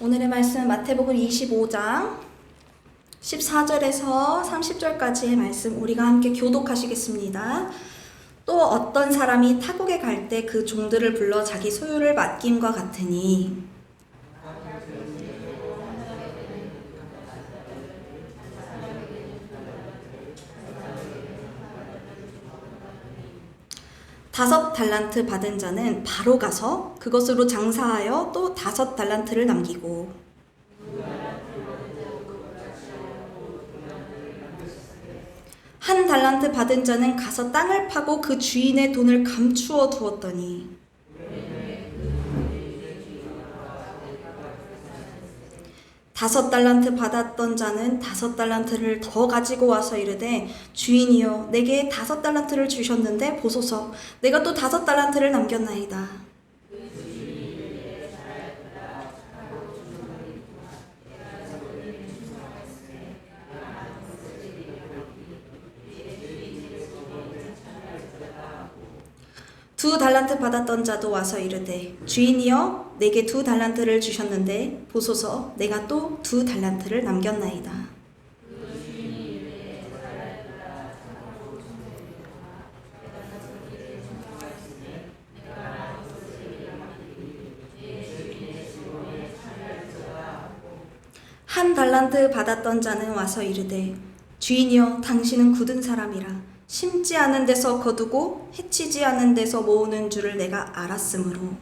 오늘의 말씀은 마태복음 25장 14절에서 30절까지의 말씀 우리가 함께 교독하시겠습니다. 또 어떤 사람이 타국에 갈 때 그 종들을 불러 자기 소유를 맡김과 같으니 다섯 달란트 받은 자는 바로 가서 그것으로 장사하여 또 다섯 달란트를 남기고 한 달란트 받은 자는 가서 땅을 파고 그 주인의 돈을 감추어 두었더니 다섯 달란트 받았던 자는 다섯 달란트를 더 가지고 와서 이르되 주인이여 내게 다섯 달란트를 주셨는데 보소서 내가 또 다섯 달란트를 남겼나이다. 두 달란트 받았던 자도 와서 이르되 주인이여 내게 두 달란트를 주셨는데 보소서 내가 또 두 달란트를 남겼나이다. 한 달란트 받았던 자는 와서 이르되 주인이여 당신은 굳은 사람이라 심지 않은 데서 거두고 해치지 않은 데서 모으는 줄을 내가 알았으므로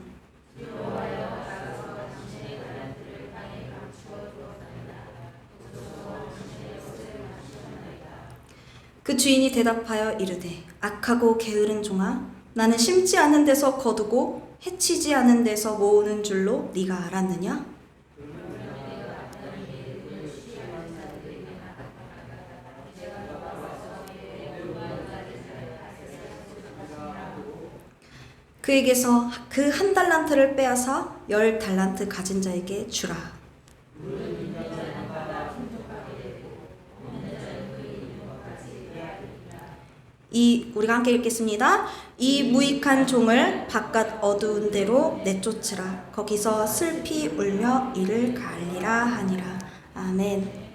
그 주인이 대답하여 이르되 악하고 게으른 종아 나는 심지 않은 데서 거두고 해치지 않은 데서 모으는 줄로 네가 알았느냐? 그에게서 그 한 달란트를 빼앗아 10달란트 가진 자에게 주라. 우리가 함께 읽겠습니다. 이 무익한 종을 바깥 어두운 데로 내쫓으라. 거기서 슬피 울며 이를 갈리라 하니라. 아멘.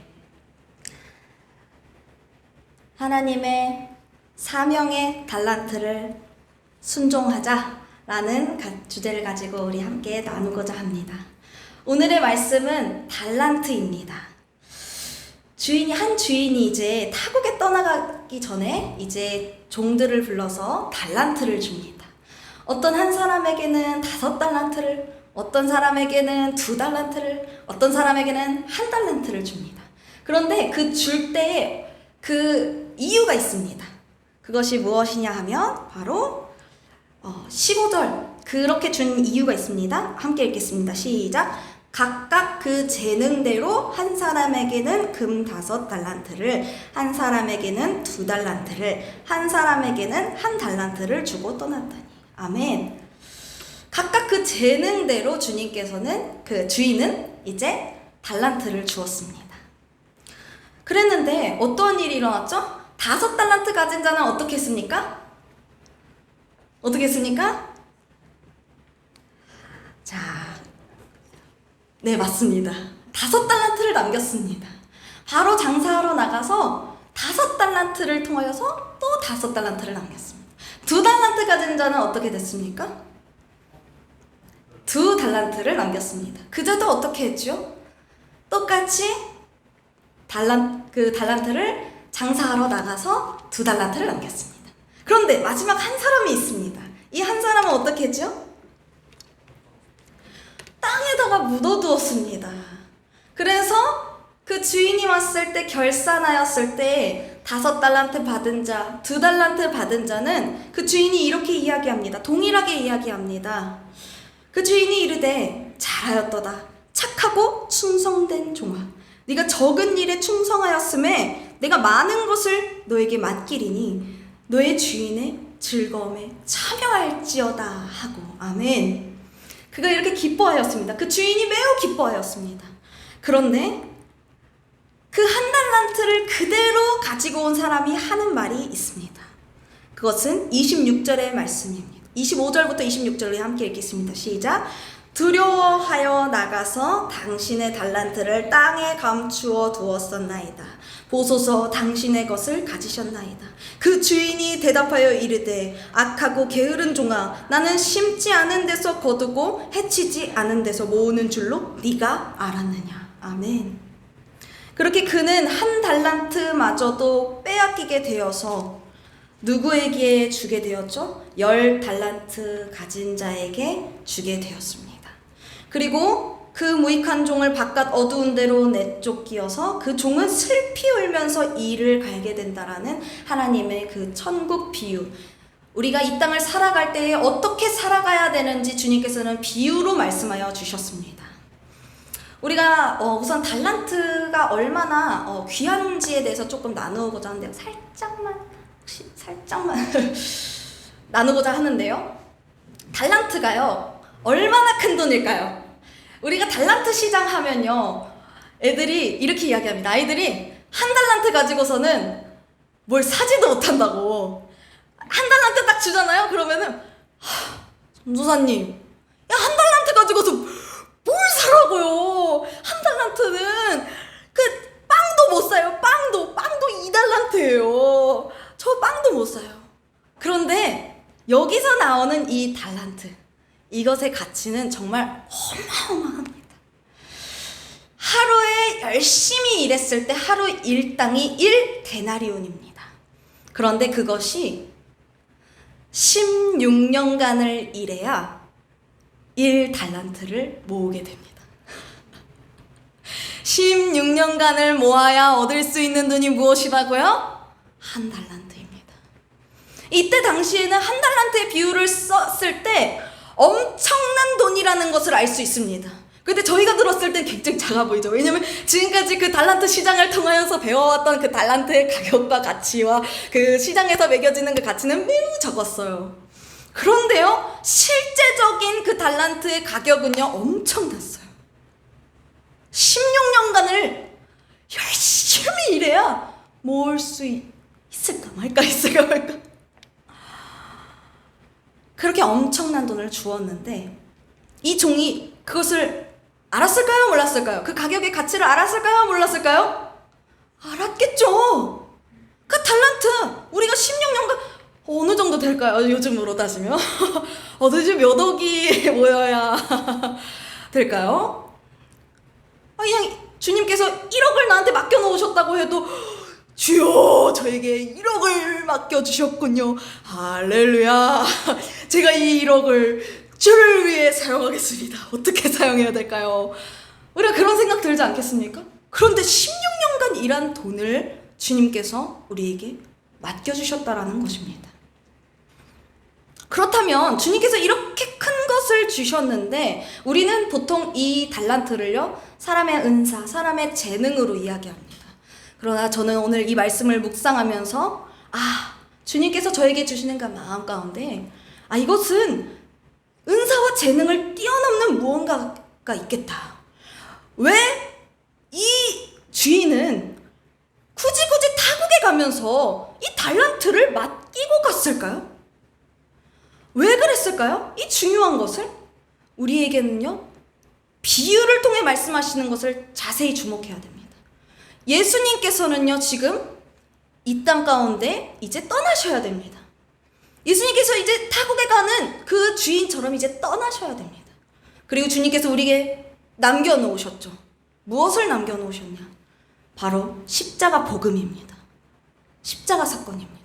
하나님의 사명의 달란트를 순종하자라는 주제를 가지고 우리 함께 나누고자 합니다. 오늘의 말씀은 달란트입니다. 한 주인이 이제 타국에 떠나가기 전에 이제 종들을 불러서 달란트를 줍니다. 어떤 한 사람에게는 5달란트를, 어떤 사람에게는 2달란트를, 어떤 사람에게는 1달란트를 줍니다. 그런데 그 줄 때에 그 이유가 있습니다. 그것이 무엇이냐 하면 바로 15절 그렇게 준 이유가 있습니다. 함께 읽겠습니다. 시작. 각각 그 재능대로 한 사람에게는 금 5달란트를, 한 사람에게는 2달란트를, 한 사람에게는 1달란트를 주고 떠났다니. 아멘. 각각 그 재능대로 주님께서는, 그 주인은 이제 달란트를 주었습니다. 그랬는데 어떠한 일이 일어났죠? 5달란트 가진 자는 어떻게 했습니까? 어떻게 했습니까? 자, 네, 맞습니다. 5달란트를 남겼습니다. 바로 장사하러 나가서 5달란트를 통하여서 또 5달란트를 남겼습니다. 2달란트 가진 자는 어떻게 됐습니까? 2달란트를 남겼습니다. 그제도 어떻게 했죠? 똑같이 그 달란트를 장사하러 나가서 2달란트를 남겼습니다. 그런데 마지막 한 사람이 있습니다. 이 한 사람은 어떻게 했죠? 땅에다가 묻어두었습니다. 그래서 그 주인이 왔을 때, 결산하였을 때 5달란트 받은 자, 2달란트 받은 자는 그 주인이 이렇게 이야기합니다. 동일하게 이야기합니다. 그 주인이 이르되 잘하였도다. 착하고 충성된 종아. 네가 적은 일에 충성하였음에 내가 많은 것을 너에게 맡기리니 너의 주인의 즐거움에 참여할지어다 하고. 아멘. 그가 이렇게 기뻐하였습니다. 그 주인이 매우 기뻐하였습니다. 그런데 그 1달란트를 그대로 가지고 온 사람이 하는 말이 있습니다. 그것은 26절의 말씀입니다. 25절부터 26절로 함께 읽겠습니다. 시작. 두려워하여 나가서 당신의 달란트를 땅에 감추어 두었었나이다. 보소서 당신의 것을 가지셨나이다. 그 주인이 대답하여 이르되 악하고 게으른 종아, 나는 심지 않은 데서 거두고 해치지 않은 데서 모으는 줄로 네가 알았느냐. 아멘. 그렇게 그는 1달란트마저도 빼앗기게 되어서 누구에게 주게 되었죠? 10달란트 가진 자에게 주게 되었습니다. 그리고 그 무익한 종을 바깥 어두운 데로 내쫓기어서 그 종은 슬피 울면서 이를 갈게 된다라는 하나님의 그 천국 비유. 우리가 이 땅을 살아갈 때에 어떻게 살아가야 되는지 주님께서는 비유로 말씀하여 주셨습니다. 우리가 우선 달란트가 얼마나 귀한지에 대해서 조금 나누고자 하는데요. 살짝만 나누고자 하는데요. 달란트가요, 얼마나 큰 돈일까요? 우리가 달란트 시장 하면요, 애들이 이렇게 이야기합니다. 아이들이 1달란트 가지고서는 뭘 사지도 못한다고. 1달란트 딱 주잖아요? 그러면은, 전도사님, 야, 1달란트 가지고서 뭘 사라고요? 1달란트는 그 빵도 못 사요. 빵도 2달란트예요. 저 빵도 못 사요. 그런데 여기서 나오는 이 달란트, 이것의 가치는 정말 어마어마합니다. 하루에 열심히 일했을 때 하루 일당이 1데나리온입니다. 그런데 그것이 16년간을 일해야 1달란트를 모으게 됩니다. 16년간을 모아야 얻을 수 있는 돈이 무엇이라고요? 1달란트입니다. 이때 당시에는 1달란트의 비율을 썼을 때 엄청난 돈이라는 것을 알 수 있습니다. 근데 저희가 들었을 땐 굉장히 작아 보이죠. 왜냐면 지금까지 그 달란트 시장을 통하여서 배워왔던 그 달란트의 가격과 가치와 그 시장에서 매겨지는 그 가치는 매우 적었어요. 그런데요, 실제적인 그 달란트의 가격은요, 엄청났어요. 16년간을 열심히 일해야 모을 수 있을까 말까 있을까 말까. 그렇게 엄청난 돈을 주었는데 이 종이 그것을 알았을까요? 몰랐을까요? 그 가격의 가치를 알았을까요? 몰랐을까요? 알았겠죠. 그 달란트 우리가 16년간 어느 정도 될까요? 요즘으로 따지면 도대체 몇 억이 모여야 될까요? 그냥 주님께서 1억을 나한테 맡겨놓으셨다고 해도 주여 저에게 1억을 맡겨주셨군요. 할렐루야. 제가 이 1억을 주를 위해 사용하겠습니다. 어떻게 사용해야 될까요? 우리가 그런 생각 들지 않겠습니까? 그런데 16년간 일한 돈을 주님께서 우리에게 맡겨주셨다라는 것입니다. 그렇다면 주님께서 이렇게 큰 것을 주셨는데 우리는 보통 이 달란트를요 사람의 은사, 사람의 재능으로 이야기합니다. 그러나 저는 오늘 이 말씀을 묵상하면서 주님께서 저에게 주시는 그 마음 가운데 이것은 은사와 재능을 뛰어넘는 무언가가 있겠다. 왜 이 주인은 굳이 타국에 가면서 이 달란트를 맡기고 갔을까요? 왜 그랬을까요? 이 중요한 것을 우리에게는요 비유를 통해 말씀하시는 것을 자세히 주목해야 됩니다. 예수님께서는요 지금 이 땅 가운데 이제 떠나셔야 됩니다. 예수님께서 이제 타국에 가는 그 주인처럼 이제 떠나셔야 됩니다. 그리고 주님께서 우리에게 남겨놓으셨죠. 무엇을 남겨놓으셨냐? 바로 십자가 복음입니다. 십자가 사건입니다.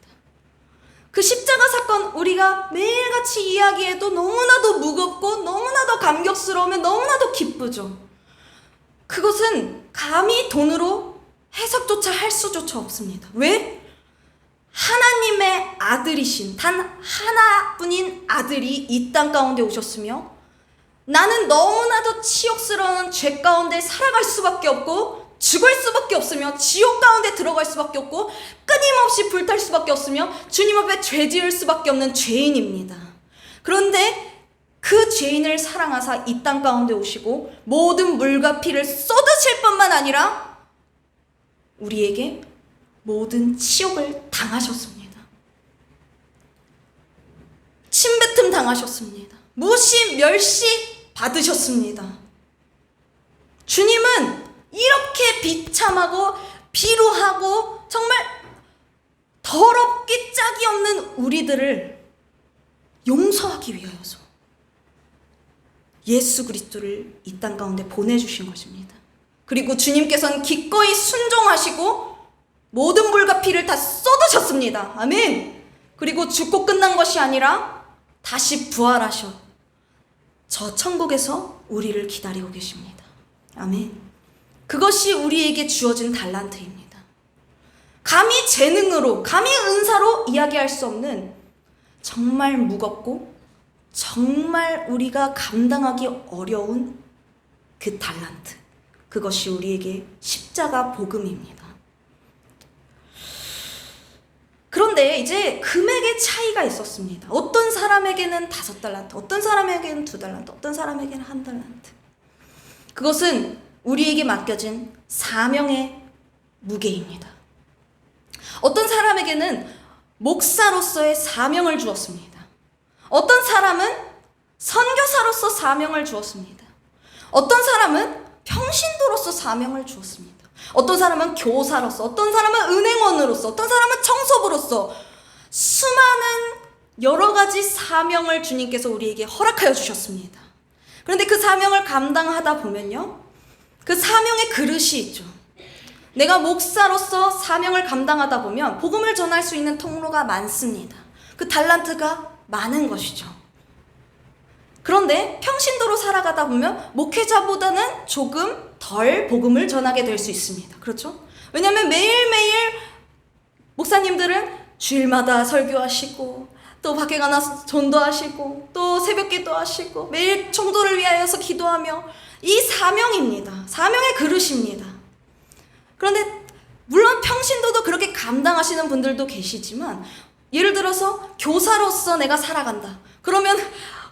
그 십자가 사건 우리가 매일같이 이야기해도 너무나도 무겁고 너무나도 감격스러우면 너무나도 기쁘죠. 그것은 감히 돈으로 해석조차 할 수조차 없습니다. 왜? 하나님의 아들이신 단 하나뿐인 아들이 이 땅 가운데 오셨으며 나는 너무나도 치욕스러운 죄 가운데 살아갈 수밖에 없고 죽을 수밖에 없으며 지옥 가운데 들어갈 수밖에 없고 끊임없이 불탈 수밖에 없으며 주님 앞에 죄 지을 수밖에 없는 죄인입니다. 그런데 그 죄인을 사랑하사 이 땅 가운데 오시고 모든 물과 피를 쏟으실 뿐만 아니라 우리에게 모든 치욕을 당하셨습니다. 침뱉음 당하셨습니다. 무시, 멸시 받으셨습니다. 주님은 이렇게 비참하고 비루하고 정말 더럽기 짝이 없는 우리들을 용서하기 위하여서 예수 그리스도를 이 땅 가운데 보내주신 것입니다. 그리고 주님께서는 기꺼이 순종하시고 모든 물과 피를 다 쏟으셨습니다. 아멘. 그리고 죽고 끝난 것이 아니라 다시 부활하셔 저 천국에서 우리를 기다리고 계십니다. 아멘. 그것이 우리에게 주어진 달란트입니다. 감히 재능으로, 감히 은사로 이야기할 수 없는 정말 무겁고 정말 우리가 감당하기 어려운 그 달란트. 그것이 우리에게 십자가 복음입니다. 그런데 이제 금액의 차이가 있었습니다. 어떤 사람에게는 5달란트, 어떤 사람에게는 2달란트, 어떤 사람에게는 1달란트. 그것은 우리에게 맡겨진 사명의 무게입니다. 어떤 사람에게는 목사로서의 사명을 주었습니다. 어떤 사람은 선교사로서 사명을 주었습니다. 어떤 사람은 평신도로서 사명을 주었습니다. 어떤 사람은 교사로서, 어떤 사람은 은행원으로서, 어떤 사람은 청소부로서 수많은 여러 가지 사명을 주님께서 우리에게 허락하여 주셨습니다. 그런데 그 사명을 감당하다 보면요, 그 사명의 그릇이 있죠. 내가 목사로서 사명을 감당하다 보면 복음을 전할 수 있는 통로가 많습니다. 그 달란트가 많은 것이죠. 그런데 평신도로 살아가다 보면 목회자보다는 조금 덜 복음을 전하게 될 수 있습니다. 그렇죠? 왜냐하면 매일매일 목사님들은 주일마다 설교하시고 또 밖에 가서 전도하시고 또 새벽기도 하시고 매일 청도를 위하여서 기도하며 이 사명입니다. 사명의 그릇입니다. 그런데 물론 평신도도 그렇게 감당하시는 분들도 계시지만 예를 들어서 교사로서 내가 살아간다. 그러면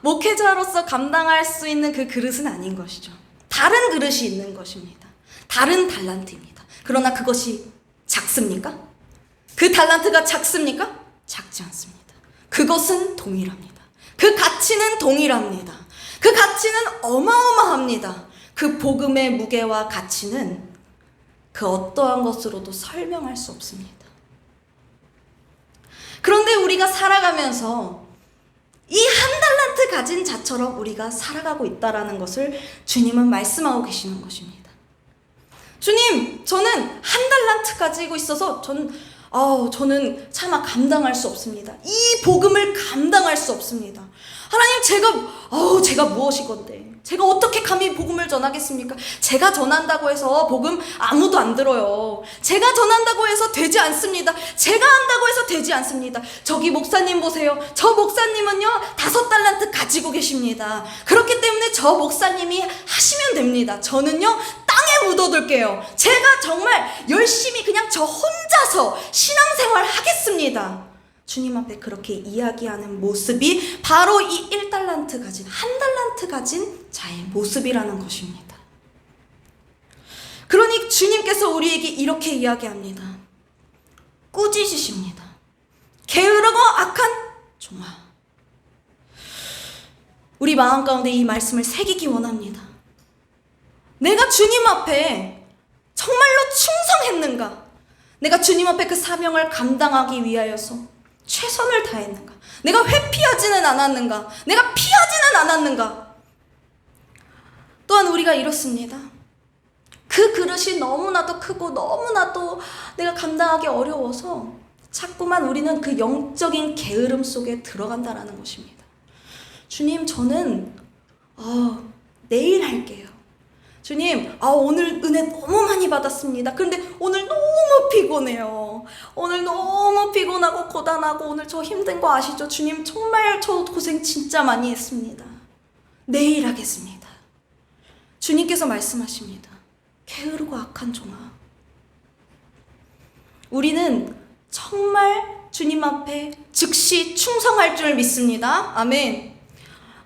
목회자로서 감당할 수 있는 그 그릇은 아닌 것이죠. 다른 그릇이 있는 것입니다. 다른 달란트입니다. 그러나 그것이 작습니까? 그 달란트가 작습니까? 작지 않습니다. 그것은 동일합니다. 그 가치는 동일합니다. 그 가치는 어마어마합니다. 그 복음의 무게와 가치는 그 어떠한 것으로도 설명할 수 없습니다. 그런데 우리가 살아가면서 이 한 달란트 가진 자처럼 우리가 살아가고 있다는 것을 주님은 말씀하고 계시는 것입니다. 주님, 저는 한 달란트 가지고 있어서 저는 차마 감당할 수 없습니다. 이 복음을 감당할 수 없습니다. 하나님, 제가 무엇이건데? 제가 어떻게 감히 복음을 전하겠습니까? 제가 전한다고 해서 복음 아무도 안 들어요. 제가 전한다고 해서 되지 않습니다. 제가 한다고 해서 되지 않습니다. 저기 목사님 보세요. 저 목사님은요 5달란트 가지고 계십니다. 그렇기 때문에 저 목사님이 하시면 됩니다. 저는요 땅에 묻어둘게요. 제가 정말 열심히 그냥 저 혼자서 신앙생활 하겠습니다. 주님 앞에 그렇게 이야기하는 모습이 바로 이 1달란트 가진, 한 달란트 가진 자의 모습이라는 것입니다. 그러니 주님께서 우리에게 이렇게 이야기합니다. 꾸짖으십니다. 게으르고 악한 종아. 우리 마음 가운데 이 말씀을 새기기 원합니다. 내가 주님 앞에 정말로 충성했는가? 내가 주님 앞에 그 사명을 감당하기 위하여서 최선을 다했는가? 내가 회피하지는 않았는가? 내가 피하지는 않았는가? 또한 우리가 이렇습니다. 그 그릇이 너무나도 크고 너무나도 내가 감당하기 어려워서 자꾸만 우리는 그 영적인 게으름 속에 들어간다라는 것입니다. 주님, 저는 내일 할게요. 주님, 오늘 은혜 너무 많이 받았습니다. 그런데 오늘 너무 피곤해요. 오늘 너무 피곤하고 고단하고 오늘 저 힘든 거 아시죠? 주님, 정말 저 고생 진짜 많이 했습니다. 내일 하겠습니다. 주님께서 말씀하십니다. 게으르고 악한 종아. 우리는 정말 주님 앞에 즉시 충성할 줄 믿습니다. 아멘.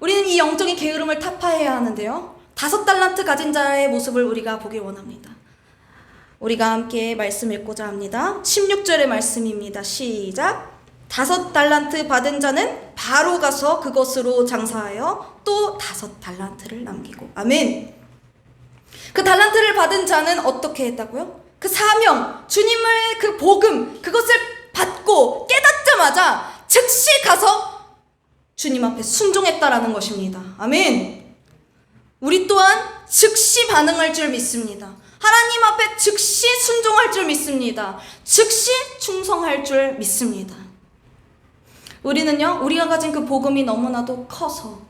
우리는 이 영적인 게으름을 타파해야 하는데요. 5달란트 가진 자의 모습을 우리가 보길 원합니다. 우리가 함께 말씀 읽고자 합니다. 16절의 말씀입니다. 시작. 5달란트 받은 자는 바로 가서 그것으로 장사하여 또 5달란트를 남기고. 아멘. 그 달란트를 받은 자는 어떻게 했다고요? 그 사명, 주님의 그 복음, 그것을 받고 깨닫자마자 즉시 가서 주님 앞에 순종했다라는 것입니다. 아멘. 우리 또한 즉시 반응할 줄 믿습니다. 하나님 앞에 즉시 순종할 줄 믿습니다. 즉시 충성할 줄 믿습니다. 우리는요, 우리가 가진 그 복음이 너무나도 커서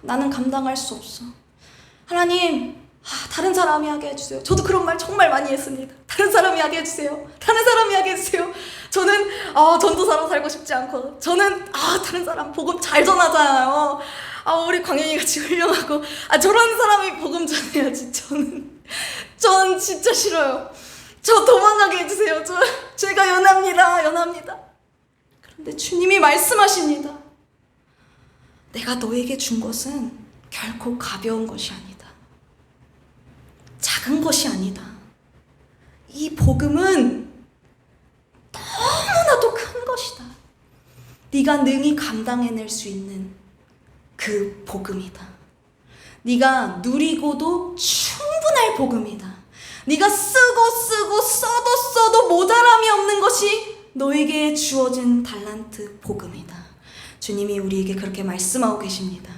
나는 감당할 수 없어. 하나님, 다른 사람이 하게 해주세요. 저도 그런 말 정말 많이 했습니다. 다른 사람이 하게 해주세요. 다른 사람이 하게 해주세요. 저는 전도사로 살고 싶지 않고, 저는 다른 사람 복음 잘 전하잖아요. 우리 광현이 같이 훌륭하고, 저런 사람이 복음 전해야지. 저는 진짜 싫어요. 저 도망가게 해주세요. 제가 연합니다. 그런데 주님이 말씀하십니다. 내가 너에게 준 것은 결코 가벼운 것이 아니다. 작은 것이 아니다. 이 복음은 너무나도 큰 것이다. 네가 능히 감당해낼 수 있는 그 복음이다. 네가 누리고도 충분할 복음이다. 네가 쓰고 써도 모자람이 없는 것이 너에게 주어진 달란트 복음이다. 주님이 우리에게 그렇게 말씀하고 계십니다.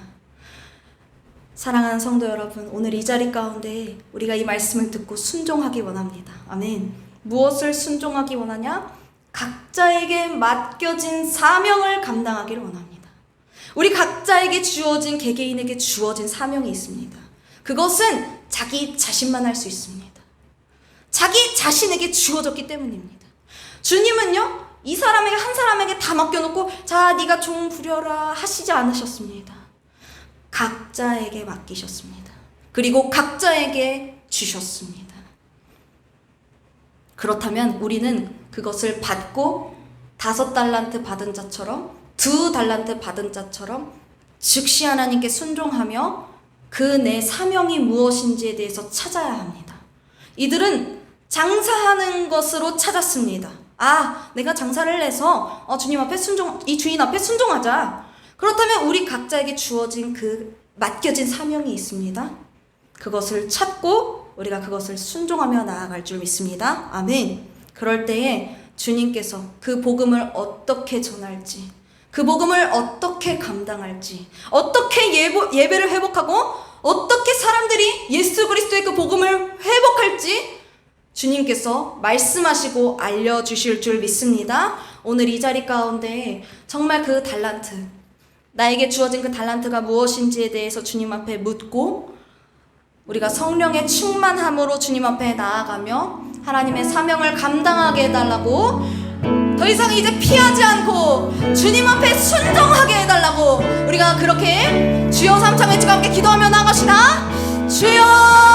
사랑하는 성도 여러분, 오늘 이 자리 가운데 우리가 이 말씀을 듣고 순종하기 원합니다. 아멘. 무엇을 순종하기 원하냐? 각자에게 맡겨진 사명을 감당하기를 원합니다. 우리 각자에게 주어진, 개개인에게 주어진 사명이 있습니다. 그것은 자기 자신만 할 수 있습니다. 자기 자신에게 주어졌기 때문입니다. 주님은요, 이 사람에게, 한 사람에게 다 맡겨놓고 자, 네가 종 부려라 하시지 않으셨습니다. 각자에게 맡기셨습니다. 그리고 각자에게 주셨습니다. 그렇다면 우리는 그것을 받고 5달란트 받은 자처럼, 2달란트 받은 자처럼 즉시 하나님께 순종하며 그 내 사명이 무엇인지에 대해서 찾아야 합니다. 이들은 장사하는 것으로 찾았습니다. 내가 장사를 해서 주님 앞에 이 주인 앞에 순종하자. 그렇다면 우리 각자에게 주어진 맡겨진 사명이 있습니다. 그것을 찾고 우리가 그것을 순종하며 나아갈 줄 믿습니다. 아멘. 그럴 때에 주님께서 그 복음을 어떻게 전할지, 그 복음을 어떻게 감당할지, 어떻게 예배를 회복하고 어떻게 사람들이 예수 그리스도의 그 복음을 회복할지 주님께서 말씀하시고 알려주실 줄 믿습니다. 오늘 이 자리 가운데 정말 그 달란트, 나에게 주어진 그 달란트가 무엇인지에 대해서 주님 앞에 묻고 우리가 성령의 충만함으로 주님 앞에 나아가며 하나님의 사명을 감당하게 해달라고, 더 이상 이제 피하지 않고 주님 앞에 순종하게 해달라고 우리가 그렇게 주여 삼창 외치고 함께 기도하며 나아가시다. 주여